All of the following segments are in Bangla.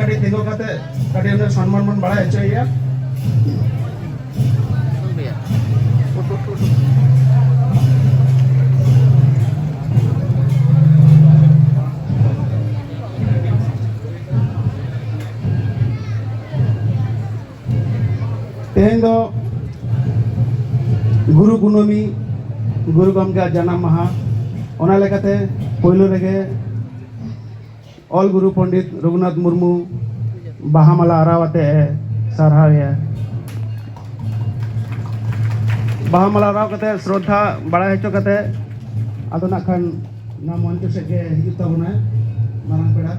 कड़ी देखो कहते कड़ी हमने सम्मान मन बड़ा है चाहिए तेहन दो गुरु kunami गुरु गमके जन्म माहा ओना लेकाते पहिलो रेगे ऑल गुरु पंडित रघुनाथ मुर्मू बाहामाला आरावाते सारहावे बाहामाला आराव कते श्रद्धा बड़ा हेचो कते आदो नाखान ना मंच सेगे हिजुग ताबोना मारांग पेड़ा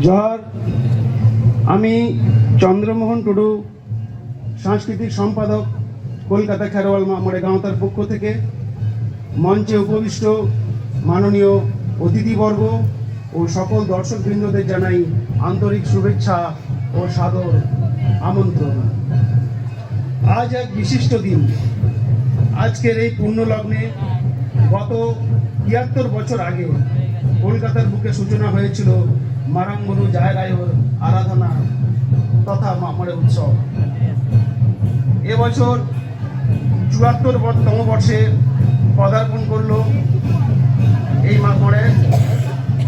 जर आमी चंद्रमोहन टुडू सांस्कृतिक सम्पादक कलकाता खेरवाल मामोरे गाँवतार पक्ष थेके मंचे उपविष्ट माननीय अतिथिवर्ग और सकल दर्शकबृंदদের জানাই आंतरिक शुभेच्छा और सादर आमंत्रण। आज एक विशिष्ट दिन। आजकेर এই পূর্ণ লগ্নে গত ৭৩ বছর আগে কলকাতার বুকে সূচনা হয়েছিল मारंग मरु जाय रायर आराधना तथा मामोरे उत्सव। ए बछर ৭৪তম बर्षे पदार्पण करलो এই মামোরে।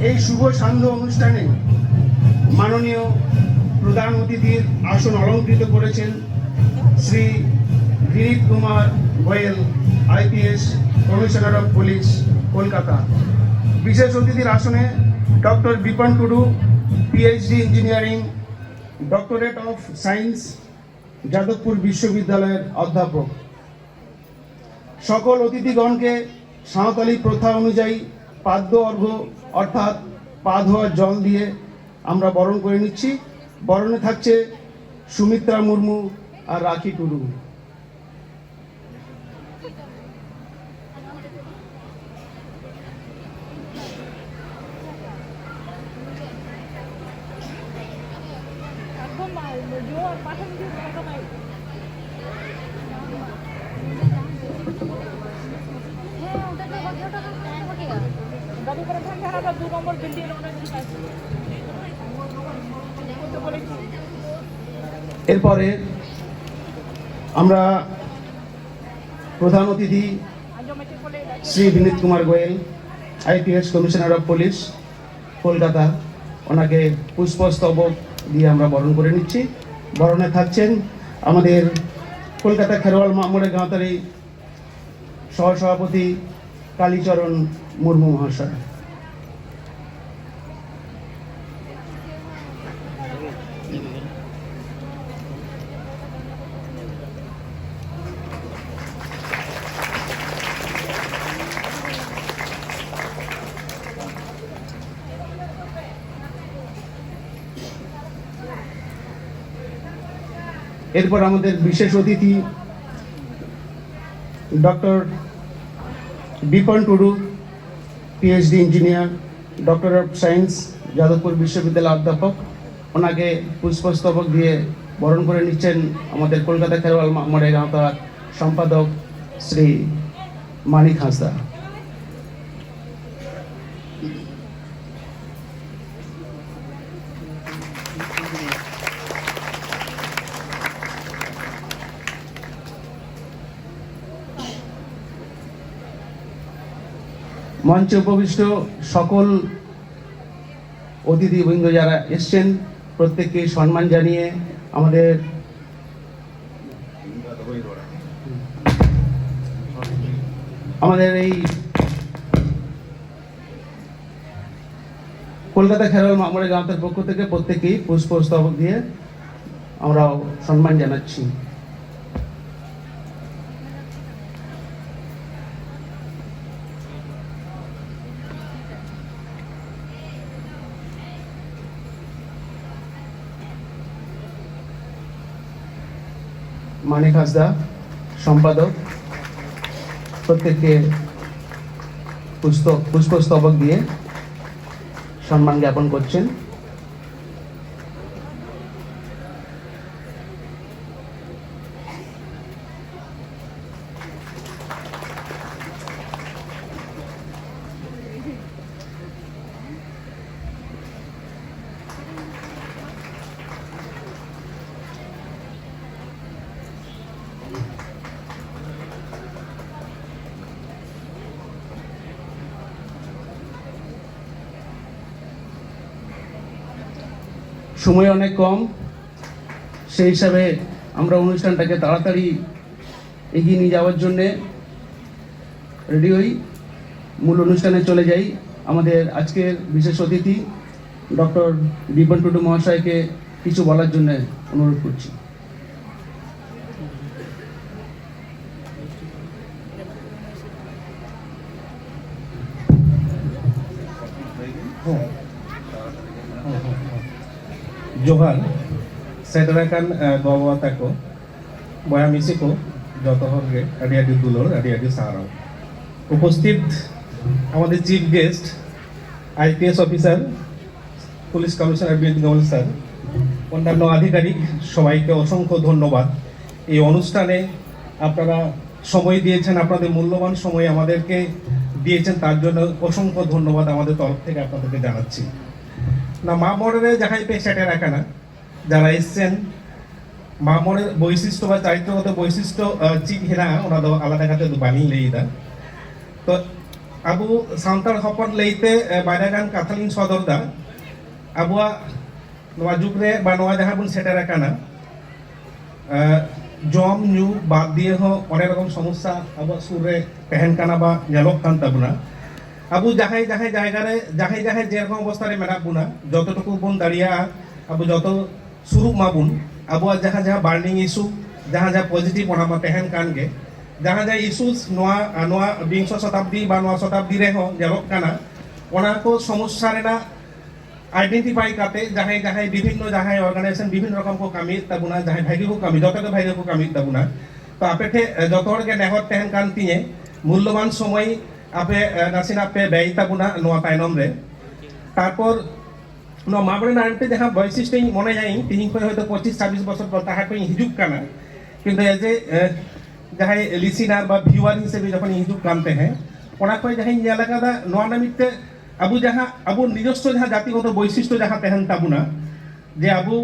এই शुभ सान्ध्य अनुष्ठाने माननीय प्रधान अतिथिर आसन अलंकृत करेছেন Shri Vineet Kumar Goyal IPS commissioner of police Kolkata. विशेष अतिथिर आसने doctor Bipan Tudu PhD engineering doctorate of science Jadavpur विश्वविद्यालय अध्यापक। सकल अतिथिगण के सावताली प्रथा अनुयायी पाद्य अर्घ्य अर्थात पा धोया जल दिए आमरा बरण करे निচ্ছি। बरणे থাকছে सुमित्रा मुर्मू और राखी टुडू। এরপরে আমরা প্রধান অতিথি Shri Vineet Kumar Goyal IPS commissioner of police Kolkata ওনাকে পুষ্পস্তবক দিয়ে আমরা বরণ করে নিচ্ছি। বরণে থাকছেন আমাদের কলকাতা খেরওয়াল মামোরে গাঁওতারি সহসভাপতি কালীচরণ মুর্মু মহাশয়। এরপর আমাদের বিশেষ অতিথি doctor Bipon Tudu PhD engineer doctor of science Jadavpur বিশ্ববিদ্যালয় অধ্যাপক। ওনাকে পুষ্পস্তবক দিয়ে বরণ করে নিচ্ছেন আমাদের কলকাতা খেরওয়াল মামোরে গাঁওতার সম্পাদক শ্রী মানিক হাঁসদা। मंचे उपविष्ट सकल अतिथिबृंद যারা এসেছেন প্রত্যেককে সম্মান জানিয়ে আমাদের এই কলকাতা খেরওয়াল মামোরে গাঁওতার পক্ষ থেকে প্রত্যেককেই পুষ্পস্তবক দিয়ে আমরা সম্মান জানাচ্ছি। मानिक हांसदा सम्पादक प्रत्येक के पुष्पस्तबक दिए সম্মান জ্ঞাপন করছেন। সময় অনেক কম, সেই হিসাবে আমরা অনুষ্ঠানটাকে তাড়াতাড়ি এগিয়ে নিয়ে যাওয়ার জন্যে রেডি হই, মূল অনুষ্ঠানে চলে যাই। আমাদের আজকের বিশেষ অতিথি ডক্টর বিপন টুডু মহাশয়কে কিছু বলার জন্য অনুরোধ করছি। जोहार सेटराकान बाबा ताको बया मिसिको যত হরগে আডি আডি দুলোর আডি আডি সারাও উপস্থিত আমাদের chief guest IPS officer police commissioner BN Goel sir, অন্যান্য আধিকারিক সবাইকে অসংখ্য ধন্যবাদ। এই অনুষ্ঠানে আপনারা সময় দিয়েছেন, আপনাদের মূল্যবান সময় আমাদেরকে দিয়েছেন, তার জন্য অসংখ্য ধন্যবাদ আমাদের তরফ থেকে আপনাদেরকে জানাচ্ছি। না মাহমোরে যাহাই পে সেটে রাখা না যারা এসছেন, মাহমোরের বৈশিষ্ট্য বা চারিত্রগত বৈশিষ্ট্য চিক হেনা ওনা দো আলাদা কাতে বানি লেইদা। তো আবু সান্তাল হপন লেইতে বাইরাগান কাথালিন সদরদা আবুয়া নোয়া যুগরে বা নোয়া যাহা বুন সেটে রাখা না জম নিউ বাদ দিয়ে হ অনেক রকম সমস্যা আবু সুরে তেহেন কানা বা নেলক কান তাবুনা। আবু যাহাই যাহাই জায়গারে যাহাই যাহাই যেরকম অবস্থায় মেনা বুনা যতটুকু বুন দাঁড়িয়া আবু যত সুরুপ মাবুন আবুয়া যাহা যাহা বার্নিং ইস্যু যাহা যাহা পজিটিভ ওনামা তেহেন কানগে যাহা যাহা ইস্যুস নোয়া নোয়া বিংশ শতাব্দী বা নোয়া শতাব্দী রে হো যেলক কানা ওনা কো সমস্যা রেনা আইডেন্টিফাই কাতে যাহাই যাহাই বিভিন্ন যাহাই অর্গানাইজেশন বিভিন্ন রকম কো কামি তাবুনা যাহাই ভাইগে কো কামি যত ভাইগে কো কামি তাবুনা। তো আপেঠে যত হরগে নেহর তেহেন কান তিয়ে মূল্যবান সময় আপে নাসিন আপে ব্যয় তাবুনা নোয়া তাইনম রে। তারপর নোয়া মামরে নাইতে যাহা বৈশিষ্ট্য মনে যাই তিহিং কই হয়তো 25-26 বছর পর তাহা কই হিজুক কানা, কিন্তু এজ এ যাহাই লিসিনার বা ভিউয়ার হিসেবে যখন হিজুক কানতে হ্যাঁ ওনা কই যাহাই এলাকাদা নোয়া নামিতে আবু যাহা আবু নিজস্ব যাহা জাতিগত বৈশিষ্ট্য যাহা তেহেন তাবুনা যে আবু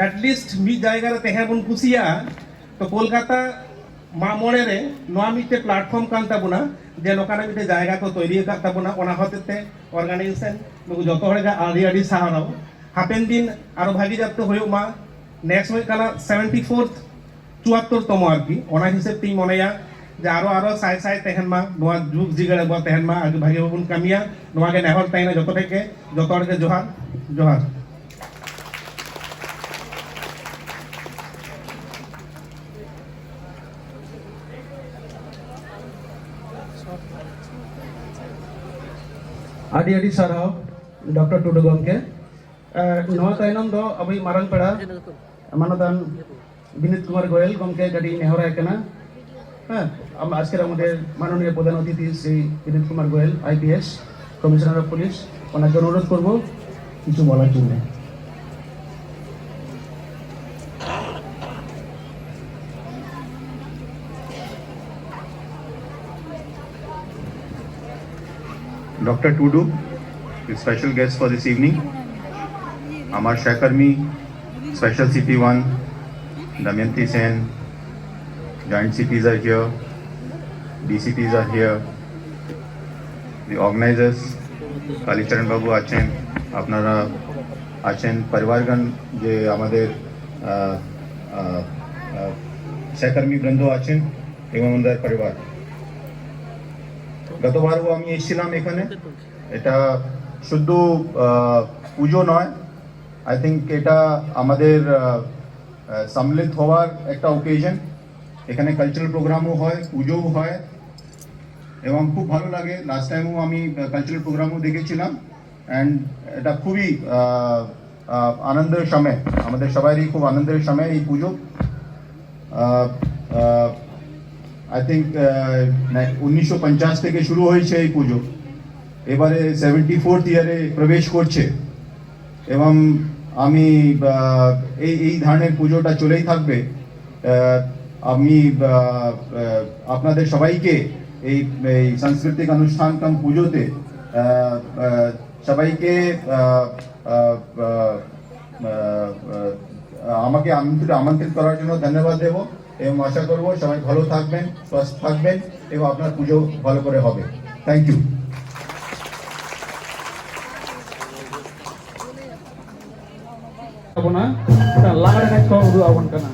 এটলিস্ট মিড জায়গারে তেহে বুন কুসিয়া। তো কলকাতা মামরে রে নোয়া মিতে প্ল্যাটফর্ম কান তাবুনা যে লোকানা মিতে জায়গা তো তৈরি কান তাবুনা ওনা হতেতে অর্গানাইজেশন নুকু যত হরেগা আদি আদি সাহারাও হাপেন দিন আরো ভাগি যাত্র হয়ে মা নেক্সট হয়ে কালা 74th 74তম আর কি ওনা হিসেব তিন মনেয়া যে আরো আরো সাই সাই তেহেন মা নোয়া যুগ জিগারে বা তেহেন মা আগে ভাগে বাবুন কামিয়া নোয়াকে নেহর তাইনা যত থেকে যত হরেগে জোহার জোহার। आदि आदि साराव डॉक्टर टुडू गमके नवा तायनम दो अभी मारंग पेड़ा मanotan विनीत कुमार गोयल गमके गाड़ी नेहरा एकना। हाँ हम आज के আমাদের মাননীয় প্রধান অতিথি Shri Vineet Kumar Goyal IPS commissioner of police ওনাকে অনুরোধ করব কিছু বলার জন্য। Dr. Tudu is special guest for this evening. Amar Shakarmi, Special CP1, Damayanti Sen, Joint CPs are here, DCPs are here, the organizers, Kalicharan Babu achen, apnara achen, Parivargan je amader Shakarmi Brando achen, এবং আমাদের পরিবার। গতবারও আমি এসেছিলাম এখানে, এটা শুধু পুজো নয়, আই থিঙ্ক এটা আমাদের সম্মিলিত হওয়ার একটা ওকেশন। এখানে কালচারাল প্রোগ্রামও হয়, পুজোও হয় এবং খুব ভালো লাগে। লাস্ট টাইমও আমি কালচারাল প্রোগ্রামও দেখেছিলাম অ্যান্ড এটা খুবই আনন্দের সময়, আমাদের সবারই খুব আনন্দের সময় এই পুজো। আই থিঙ্ক 1950 থেকে শুরু হয়েছে এই পুজো এবারে 74th ইয়ারে প্রবেশ করছে এবং আমি এই ধরনের পুজোটা চলেই থাকবে। আমি আপনাদের সবাইকে এই সাংস্কৃতিক অনুষ্ঠান কাম পুজোতে সবাইকে আমাকে আমন্ত্রিত করার জন্য ধন্যবাদ দেব এবং আশা করব সবাই ভালো থাকবেন, সুস্থ থাকবেন এবং আপনার পুজো ভালো করে হবে। Thank you. na kita langre na kau dua awan kana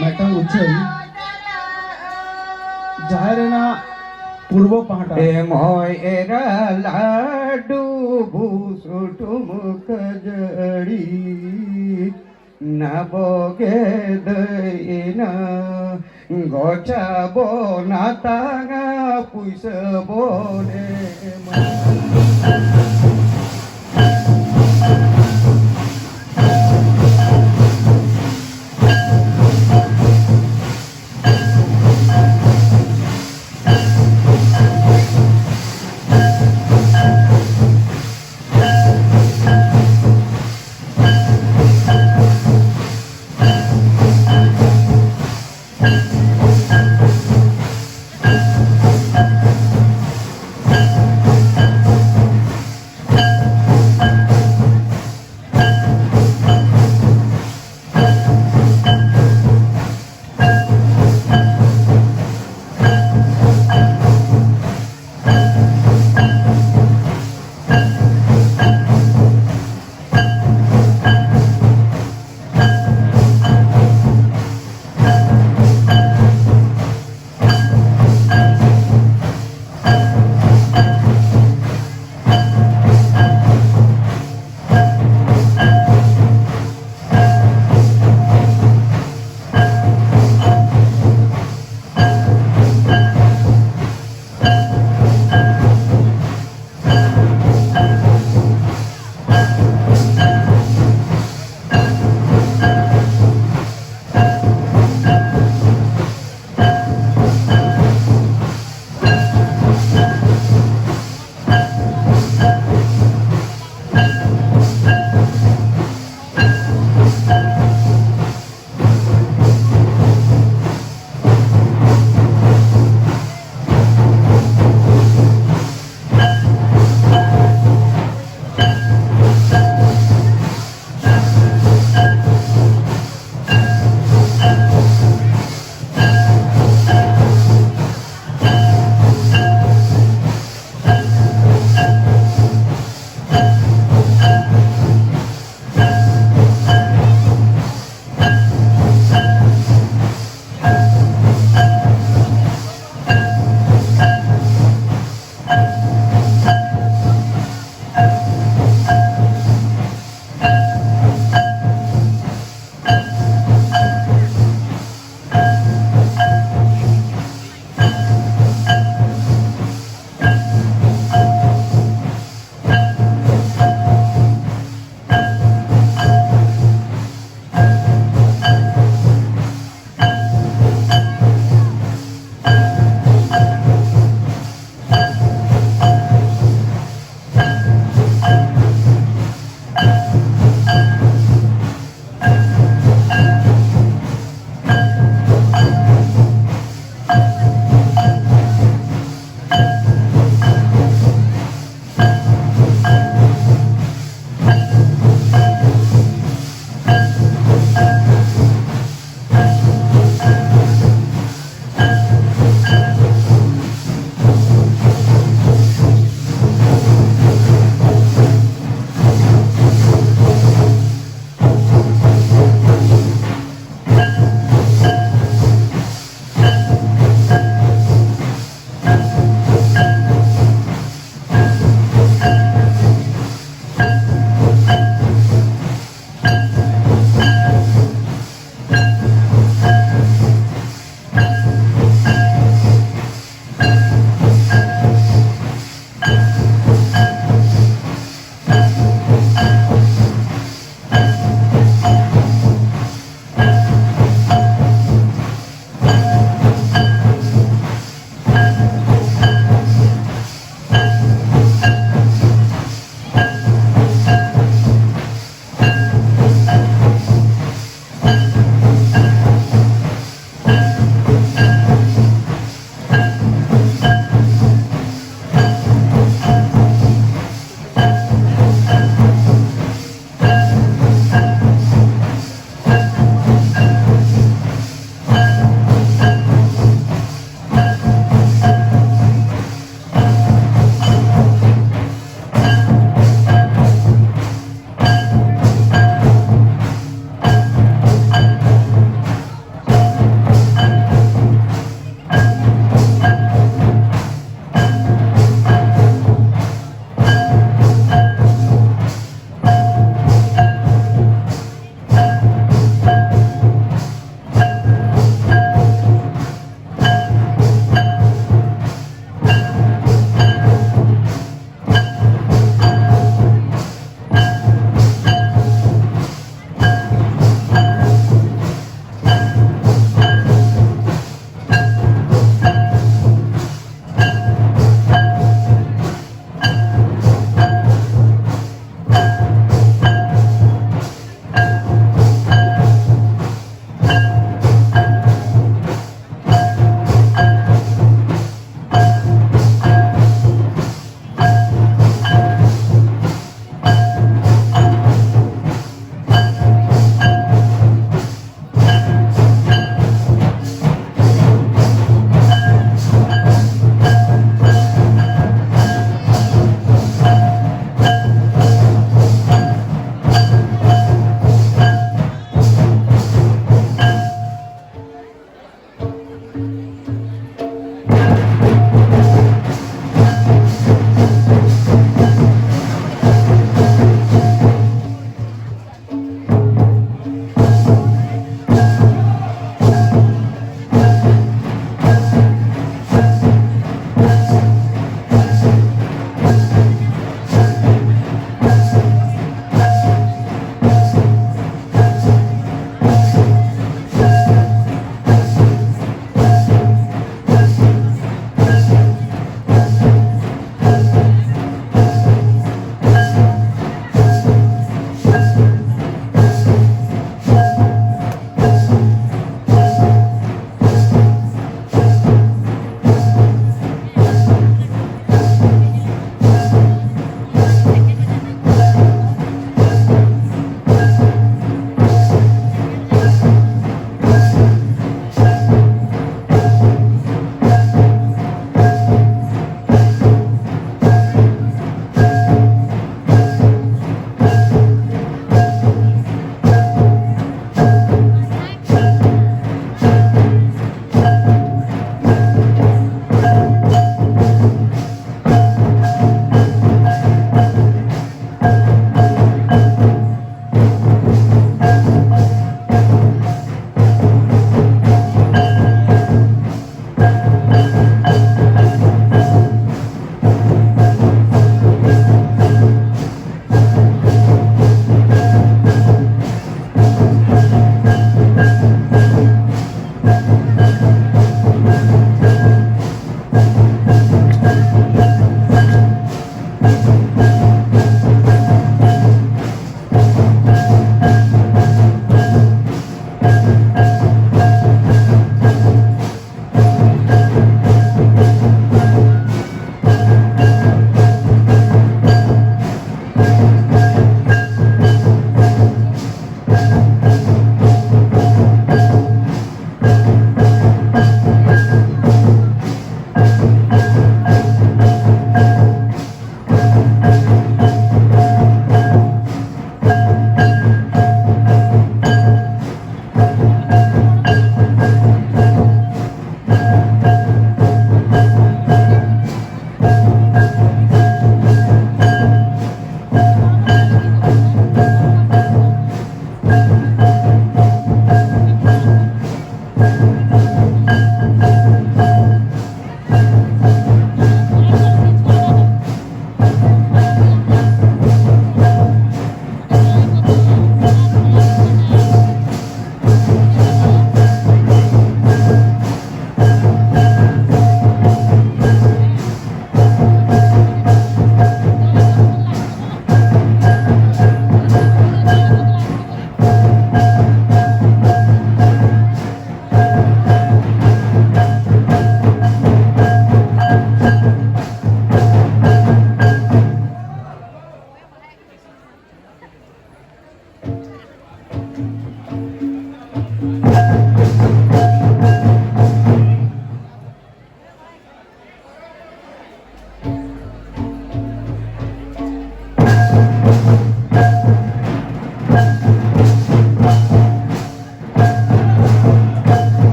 ᱢᱤᱫᱴᱟᱝ ᱩᱪᱷᱟᱹᱱ ᱡᱟᱦᱮᱨ ᱨᱮᱱᱟᱜ ᱯᱩᱨᱵᱚ ᱯᱟᱦᱴᱟ emoy era ladu busutum kajari naboge deina gocha bonatanga puisa bone